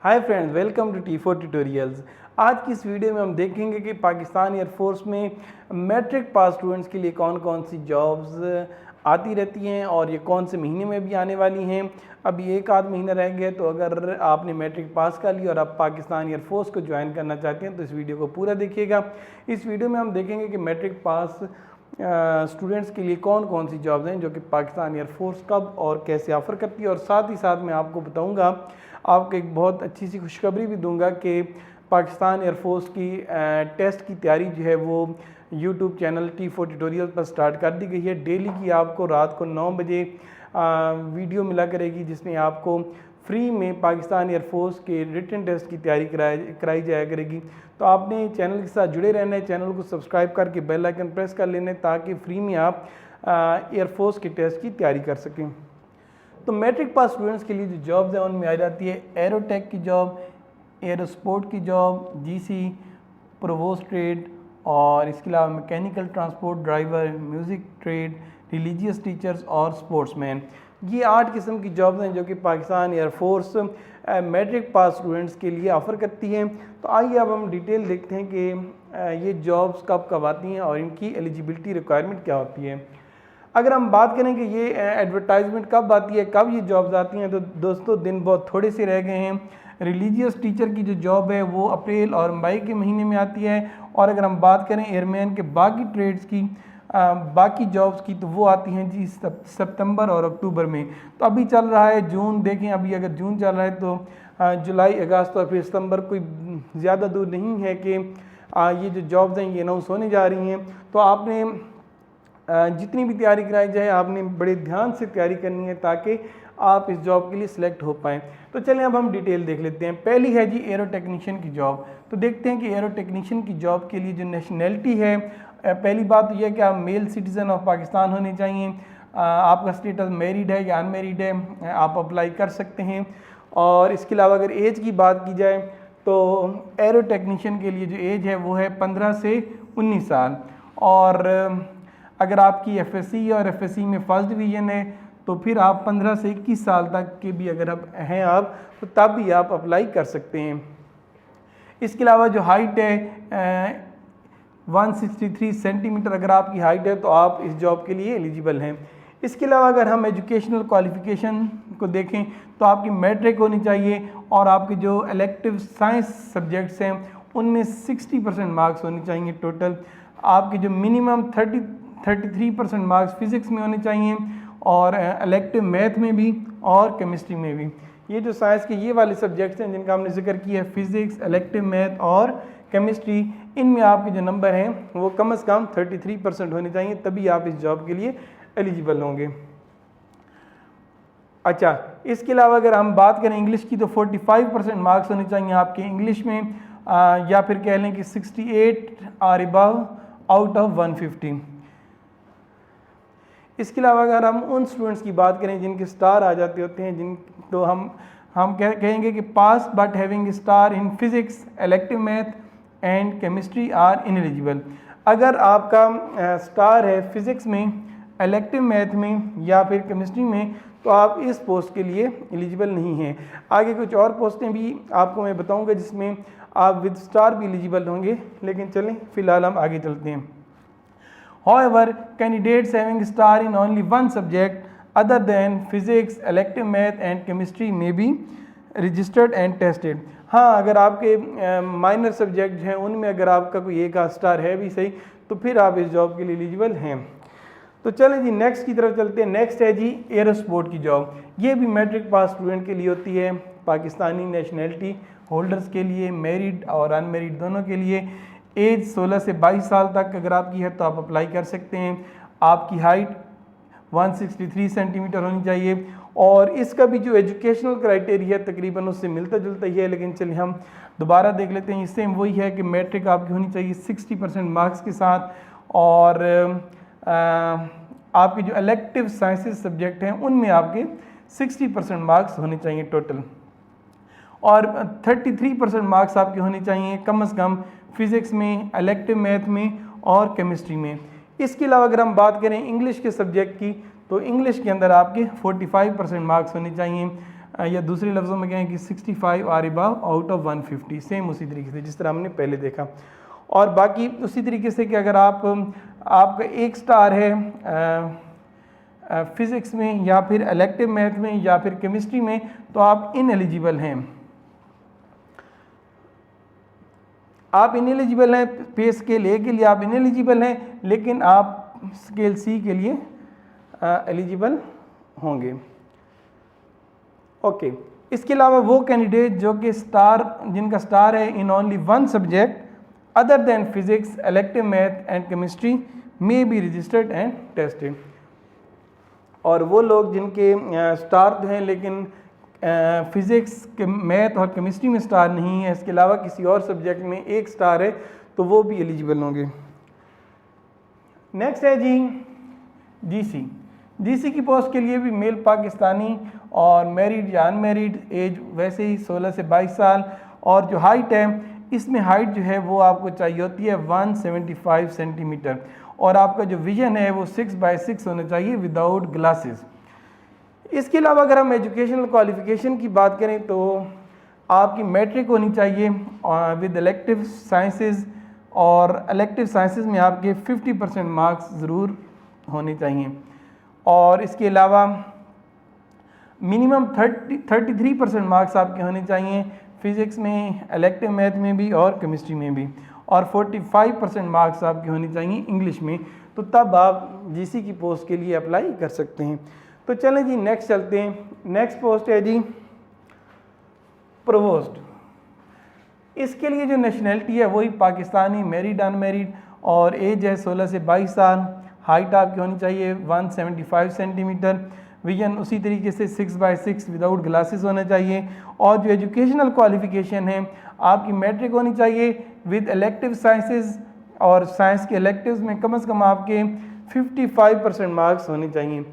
Hi friends, welcome to T4 tutorials. आज की इस वीडियो में हम देखेंगे कि पाकिस्तान एयरफोर्स में मैट्रिक पास स्टूडेंट्स के लिए कौन कौन सी जॉब्स आती रहती हैं और ये कौन से महीने में भी आने वाली हैं। अभी एक आध महीना रह गया, तो अगर आपने मैट्रिक पास कर लिया और आप पाकिस्तान एयरफोर्स को ज्वाइन करना चाहते हैं तो इस वीडियो को पूरा देखिएगा। इस वीडियो में हम देखेंगे कि मैट्रिक पास स्टूडेंट्स के लिए कौन कौन सी जॉब्स हैं जो कि पाकिस्तान एयरफोर्स कब और कैसे ऑफ़र करती है, और साथ ही साथ मैं आपको बताऊंगा, आपको एक बहुत अच्छी सी खुशखबरी भी दूंगा कि पाकिस्तान एयरफोर्स की टेस्ट की तैयारी जो है वो यूट्यूब चैनल T4 ट्यूटोरियल पर स्टार्ट कर दी गई है। डेली की आपको रात को 9 बजे वीडियो मिला करेगी जिसमें आपको फ्री में पाकिस्तान एयरफोर्स के रिटन टेस्ट की तैयारी कराई जाया करेगी। तो आपने चैनल के साथ जुड़े रहना है, चैनल को सब्सक्राइब करके बेल आइकन प्रेस कर लेना है ताकि फ्री में आप एयरफोर्स के टेस्ट की तैयारी कर सकें। तो मैट्रिक पास स्टूडेंट्स के लिए जो जॉब्स हैं उनमें आ जाती है एरोटेक की जॉब, एरोस्पोर्ट की जॉब, जीसी, प्रोवोस्ट ट्रेड, और इसके अलावा mechanical transport driver, music trade, religious teachers और स्पोर्ट्समैन। ये 8 किस्म की जॉब्स हैं जो कि Pakistan air force matric pass students के लिए ऑफ़र करती हैं। तो आइए अब हम डिटेल देखते हैं कि ये जॉब्स कब कब आती हैं और इनकी एलिजिबिलिटी रिक्वायरमेंट क्या होती है। अगर हम बात करें कि ये एडवर्टाइजमेंट कब आती है, कब ये जॉब्स आती हैं, तो दोस्तों दिन बहुत थोड़े से रह गए हैं। रिलीजियस टीचर की जो जॉब है वो अप्रैल और मई के महीने में आती है, और अगर हम बात करें एयरमैन के बाकी ट्रेड्स की बाकी जॉब्स की तो वो आती हैं जी सितंबर और अक्टूबर में। तो अभी चल रहा है जून, देखें अभी अगर जून चल रहा है तो जुलाई, अगस्त और फिर सितंबर कोई ज़्यादा दूर नहीं है कि ये जो जॉब्स हैं ये अनाउंस होने जा रही हैं। तो आपने जितनी भी तैयारी कराई जाए आपने बड़े ध्यान से तैयारी करनी है ताकि आप इस जॉब के लिए सिलेक्ट हो पाएँ। तो चलें अब हम डिटेल देख लेते हैं। पहली है जी एरो टेक्नीशियन की जॉब। तो देखते हैं कि एरो टेक्नीशियन की जॉब के लिए जो नेशनैलिटी है, पहली बात तो यह है कि आप मेल सिटीज़न ऑफ पाकिस्तान होने चाहिए। आपका स्टेटस मैरिड है या अनमेरिड है, आप अप्लाई कर सकते हैं। और इसके अलावा अगर एज की बात की जाए तो एरो टेक्नीशियन के लिए जो एज है वो है 15 से 19 साल, और अगर आपकी एफएससी और एफएससी में फर्स्ट डिवीज़न है तो फिर आप 15 से 21 साल तक के भी अगर आप तो तब भी आप अप्लाई कर सकते हैं। इसके अलावा जो हाइट है 163 सेंटीमीटर अगर आपकी हाइट है तो आप इस जॉब के लिए एलिजिबल हैं। इसके अलावा अगर हम एजुकेशनल क्वालिफ़िकेशन को देखें तो आपकी मैट्रिक होनी चाहिए, और आपके जो इलेक्टिव साइंस सब्जेक्ट्स हैं उनमें 60% मार्क्स होने चाहिए टोटल। आपके जो मिनिमम 33% मार्क्स फिज़िक्स में होने चाहिए, और इलेक्टिव मैथ में भी और केमिस्ट्री में भी। ये जो साइंस के ये वाले सब्जेक्ट्स हैं जिनका हमने जिक्र किया है, फिज़िक्स, इलेक्टिव मैथ और केमिस्ट्री, इनमें आपके जो नंबर हैं वो कम से कम 33% होने चाहिए, तभी आप इस जॉब के लिए एलिजिबल होंगे। अच्छा, इसके अलावा अगर हम बात करें इंग्लिश की तो 45% मार्क्स होने चाहिए आपके इंग्लिश में, या फिर कह लें कि 68 आर अबव आउट ऑफ 150। इसके अलावा अगर हम उन स्टूडेंट्स की बात करें जिनके स्टार आ जाते होते हैं, तो हम कहेंगे कि pass but having star in physics, elective math and chemistry are ineligible. अगर आपका स्टार है फिज़िक्स में, इलेक्टिव मैथ में या फिर केमिस्ट्री में तो आप इस पोस्ट के लिए एलिजिबल नहीं हैं। आगे कुछ और पोस्टें भी आपको मैं बताऊंगा जिसमें आप विद स्टार भी एलिजिबल होंगे, लेकिन चलें फ़िलहाल हम आगे चलते हैं। However, candidates having star in only one subject other than physics, elective math and chemistry may be registered and tested। हाँ, अगर आपके माइनर सब्जेक्ट हैं उनमें अगर आपका कोई एक आध स्टार है भी सही तो फिर आप इस जॉब के लिए एलिजिबल हैं। तो चलें जी नेक्स्ट की तरफ चलते हैं। नेक्स्ट है जी एरोस्पोर्ट की जॉब। ये भी मैट्रिक पास स्टूडेंट के लिए होती है, पाकिस्तानी नेशनैलिटी होल्डर्स के लिए, मैरिड और अनमेरिड दोनों के लिए। एज 16 से 22 साल तक अगर आपकी है तो आप अप्लाई कर सकते हैं। आपकी हाइट 163 सेंटीमीटर होनी चाहिए, और इसका भी जो एजुकेशनल क्राइटेरिया तकरीबन उससे मिलता जुलता ही है, लेकिन चलिए हम दोबारा देख लेते हैं। इससे वही है कि मैट्रिक आपकी होनी चाहिए 60% मार्क्स के साथ, और आपके जो इलेक्टिव साइंसेस सब्जेक्ट हैं उनमें आपके 60% मार्क्स होने चाहिए टोटल, और 33% मार्क्स आपके होने चाहिए कम से कम फिज़िक्स में, इलेक्टिव मैथ में और केमिस्ट्री में। इसके अलावा अगर हम बात करें इंग्लिश के सब्जेक्ट की तो इंग्लिश के अंदर आपके 45% मार्क्स होने चाहिए। या दूसरे लफ्ज़ों में कहें कि 65 or above out of 150, same उसी तरीके से जिस तरह हमने पहले देखा। और बाकी उसी तरीके से कि अगर आपका 1 स्टार है फ़िज़िक्स में या फिर इलेक्टिव मैथ में या फिर केमिस्ट्री में, तो आप इनएलिजिबल हैं। आप इनएलिजिबल हैं, पे स्केल ए के लिए आप इनएलिजिबल हैं, लेकिन आप स्केल सी के लिए एलिजिबल होंगे। ओके, इसके अलावा वो कैंडिडेट जो कि जिनका स्टार है in only one subject other than physics, elective math and chemistry may be registered and tested. और वो लोग जिनके स्टार हैं लेकिन फिज़िक्स के मैथ और केमिस्ट्री में स्टार नहीं है, इसके अलावा किसी और सब्जेक्ट में 1 स्टार है, तो वो भी एलिजिबल होंगे। नेक्स्ट है जी जीसी की पोस्ट के लिए भी मेल पाकिस्तानी और मैरिड या अनमैरिड, एज वैसे ही 16 से 22 साल, और जो हाइट है इसमें हाइट जो है वो आपको चाहिए होती है 175 सेंटीमीटर, और आपका जो विजन है वो 6/6 होना चाहिए विदाउट ग्लासेस। इसके अलावा अगर हम एजुकेशनल क्वालिफिकेशन की बात करें तो आपकी मैट्रिक होनी चाहिए विद इलेक्टिव साइंसेस, और इलेक्टिव साइंसेस में आपके 50% मार्क्स ज़रूर होने चाहिए। और इसके अलावा मिनिमम 33% मार्क्स आपके होने चाहिए फिज़िक्स में, इलेक्टिव मैथ में भी और केमिस्ट्री में भी, और 45% मार्क्स आपके होने चाहिए इंग्लिश में, तो तब आप जीसी की पोस्ट के लिए अप्लाई कर सकते हैं। तो चलें जी नेक्स्ट चलते हैं। नेक्स्ट पोस्ट है जी प्रोवोस्ट। इसके लिए जो नेशनैलिटी है वही पाकिस्तानी, मैरिड अनमैरिड, और एज है 16 से 22 साल, हाइट आपकी होनी चाहिए 175 सेंटीमीटर, विजन उसी तरीके से 6/6 विदाउट ग्लासेस होना चाहिए, और जो एजुकेशनल क्वालिफिकेशन है आपकी मैट्रिक होनी चाहिए विद इलेक्टिव साइंसेस, और साइंस के इलेक्टिव्स में कम से कम आपके 55% मार्क्स होने चाहिए,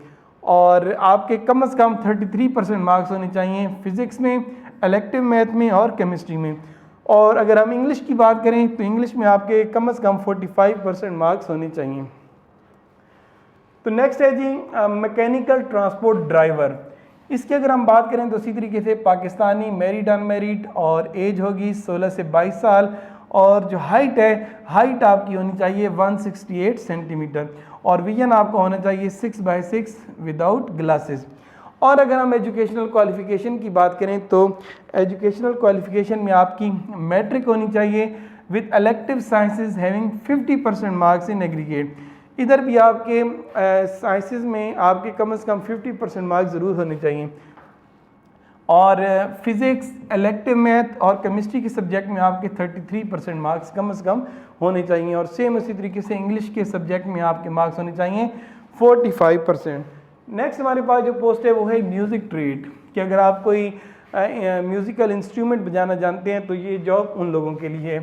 और आपके कम से कम 33% मार्क्स होने चाहिए फिज़िक्स में, इलेक्टिव मैथ में और केमिस्ट्री में। और अगर हम इंग्लिश की बात करें तो इंग्लिश में आपके कम से कम 45% मार्क्स होने चाहिए। तो नेक्स्ट है जी मैकेनिकल ट्रांसपोर्ट ड्राइवर। इसकी अगर हम बात करें तो इसी तरीके से पाकिस्तानी, मैरिड अनमैरिड, और एज होगी 16 से 22 साल, और जो हाइट है हाइट आपकी होनी चाहिए 168 सेंटीमीटर, और विजन आपका होना चाहिए 6/6 विदाउट ग्लासेस। और अगर हम एजुकेशनल क्वालिफिकेशन की बात करें तो एजुकेशनल क्वालिफिकेशन में आपकी मैट्रिक होनी चाहिए with elective sciences having 50% marks in aggregate. इधर भी आपके साइंसेज में आपके कम से कम 50% मार्क्स ज़रूर होने चाहिए, और फिज़िक्स, इलेक्टिव मैथ और केमिस्ट्री के सब्जेक्ट में आपके 33% मार्क्स कम से कम होने चाहिए, और सेम उसी तरीके से इंग्लिश के सब्जेक्ट में आपके मार्क्स होने चाहिए 45%। नेक्स्ट हमारे पास जो पोस्ट है वो है म्यूज़िक ट्रेड, कि अगर आप कोई म्यूज़िकल इंस्ट्रूमेंट बजाना जानते हैं तो ये जॉब उन लोगों के लिए है।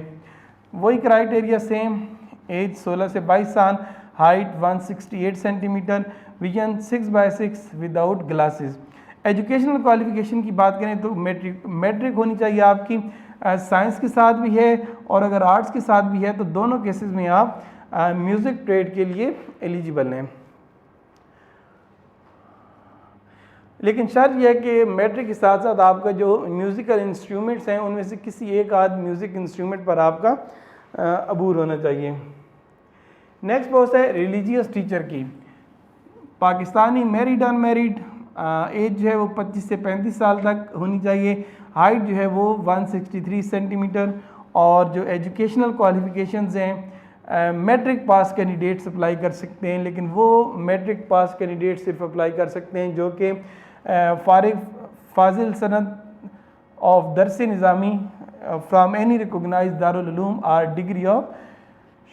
वही क्राइटेरिया सेम, एज 16 से 22 साल, height 168 centimetre, vision 6/6 without glasses. Educational qualification की बात करें तो मैट्रिक होनी चाहिए आपकी, साइंस के साथ भी है और अगर आर्ट्स के साथ भी है, तो दोनों केसेस में आप म्यूज़िक ट्रेड के लिए एलिजिबल हैं। लेकिन शर्त यह है कि मैट्रिक के साथ साथ आपका जो म्यूज़िकल इंस्ट्रूमेंट्स हैं उनमें से किसी एक आध म्यूज़िक इंस्ट्रूमेंट पर आपका अबूर होना चाहिए। नेक्स्ट पोस्ट है रिलीजियस टीचर की। पाकिस्तानी, मैरिड अनमैरिड, एज जो है वो 25 से 35 साल तक होनी चाहिए, हाइट जो है वो 163 सेंटीमीटर, और जो एजुकेशनल क्वालिफिकेशंस हैं मैट्रिक पास कैंडिडेट्स अप्लाई कर सकते हैं, लेकिन वो मैट्रिक पास कैंडिडेट सिर्फ अप्लाई कर सकते हैं जो कि फाजिल सनद ऑफ दरस निज़ामी फ्राम एनी रिकॉग्नाइज्ड दारुल उलूम और डिग्री ऑफ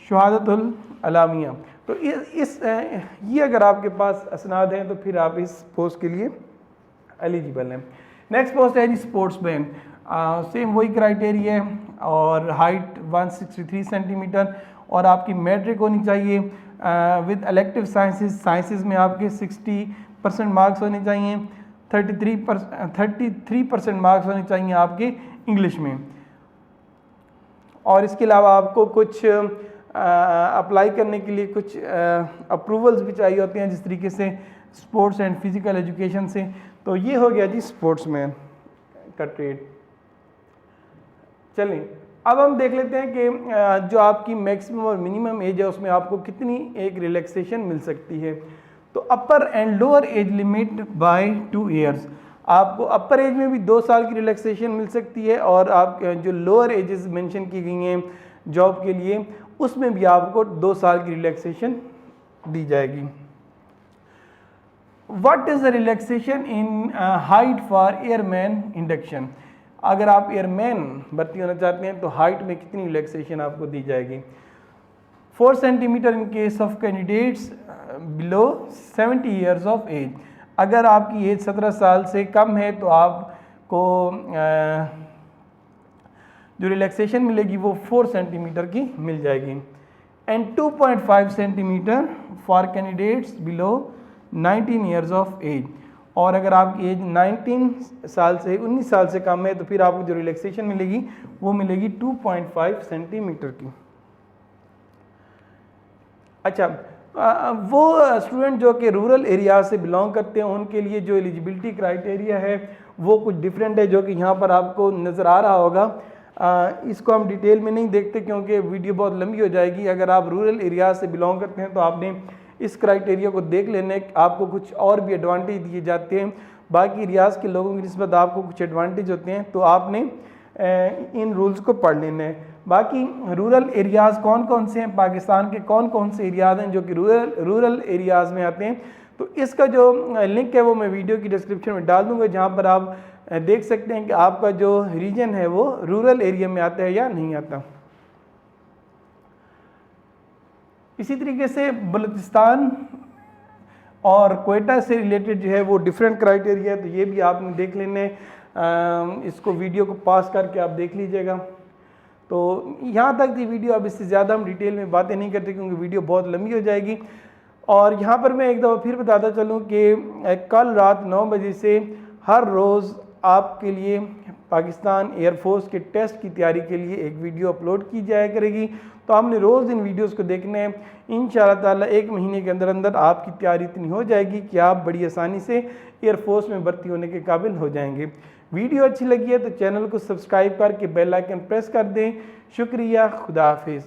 शहादतुल अलामिया। तो ये अगर आपके पास असनाद हैं तो फिर आप इस पोस्ट के लिए एलिजिबल हैं। नेक्स्ट पोस्ट है जी स्पोर्ट्स मैन। सेम वही क्राइटेरिया है, और हाइट 163 सेंटीमीटर, और आपकी मैट्रिक होनी चाहिए विद इलेक्टिव साइंसेज में आपके 60% मार्क्स होने चाहिए, 33% मार्क्स होने चाहिए आपके इंग्लिश में। और इसके अलावा आपको कुछ अप्लाई करने के लिए कुछ अप्रूवल्स भी चाहिए होते हैं, जिस तरीके से स्पोर्ट्स एंड फिज़िकल एजुकेशन से। तो ये हो गया जी स्पोर्ट्समैन का ट्रेड। चलें अब हम देख लेते हैं कि जो आपकी मैक्सिमम और मिनिमम एज है उसमें आपको कितनी एक रिलैक्सेशन मिल सकती है। तो upper and lower age limit by 2 years, आपको अपर एज में भी 2 साल की रिलैक्सेशन मिल सकती है और आप जो लोअर एजेस मेंशन की गई हैं जॉब के लिए उसमें भी आपको 2 साल की रिलैक्सेशन दी जाएगी। What is the relaxation in height for airman induction, अगर आप एयरमैन भर्ती होना चाहते हैं तो हाइट में कितनी रिलैक्सेशन आपको दी जाएगी। 4 centimetre in case of candidates below 70 years of age, अगर आपकी एज 17 साल से कम है तो आपको जो रिलैक्सेशन मिलेगी वो 4 सेंटीमीटर की मिल जाएगी। And 2.5 centimetre for candidates below 19 years of age, और अगर आपकी एज 19 साल से 19 साल से कम है तो फिर आपको जो रिलैक्सेशन मिलेगी वो मिलेगी 2.5 सेंटीमीटर की। अच्छा, वो स्टूडेंट जो कि रूरल एरिया से बिलोंग करते हैं उनके लिए जो एलिजिबिलिटी क्राइटेरिया है वो कुछ डिफरेंट है, जो कि यहाँ पर आपको नज़र आ रहा होगा। इसको हम डिटेल में नहीं देखते क्योंकि वीडियो बहुत लंबी हो जाएगी। अगर आप रूरल एरिया से बिलोंग करते हैं तो आपने इस क्राइटेरिया को देख लेने, आपको कुछ और भी एडवांटेज दिए जाते हैं, बाकी रियाज के लोगों की निस्बत आपको कुछ एडवांटेज होते हैं, तो आपने इन रूल्स को पढ़ लेना है। बाकी रूरल एरियाज़ कौन कौन से हैं, पाकिस्तान के कौन कौन से एरियाज़ हैं जो कि रूरल एरियाज़ में आते हैं, तो इसका जो लिंक है वो मैं वीडियो की डिस्क्रिप्शन में डाल दूँगा, जहाँ पर आप देख सकते हैं कि आपका जो रीजन है वो रूरल एरिया में आता है या नहीं आता। इसी तरीके से बलूचिस्तान और कोयटा से रिलेटेड जो है वो डिफरेंट क्राइटेरिया है, तो ये भी आपने देख लेने, इसको वीडियो को पास करके आप देख लीजिएगा। तो यहाँ तक थी वीडियो, अब इससे ज़्यादा हम डिटेल में बातें नहीं करते क्योंकि वीडियो बहुत लंबी हो जाएगी। और यहाँ पर मैं एक दफ़ा फिर बताता चलूँ कि कल रात 9 बजे से हर रोज़ आपके लिए पाकिस्तान एयरफोर्स के टेस्ट की तैयारी के लिए एक वीडियो अपलोड की जाया करेगी, तो आपने रोज़ इन वीडियोस को देखने हैं। इंशाअल्लाह ताला 1 महीने के अंदर अंदर आपकी तैयारी इतनी हो जाएगी कि आप बड़ी आसानी से एयरफोर्स में भर्ती होने के काबिल हो जाएंगे। वीडियो अच्छी लगी है तो चैनल को सब्सक्राइब करके बेल आइकन प्रेस कर दें। शुक्रिया, खुदा हाफिज़।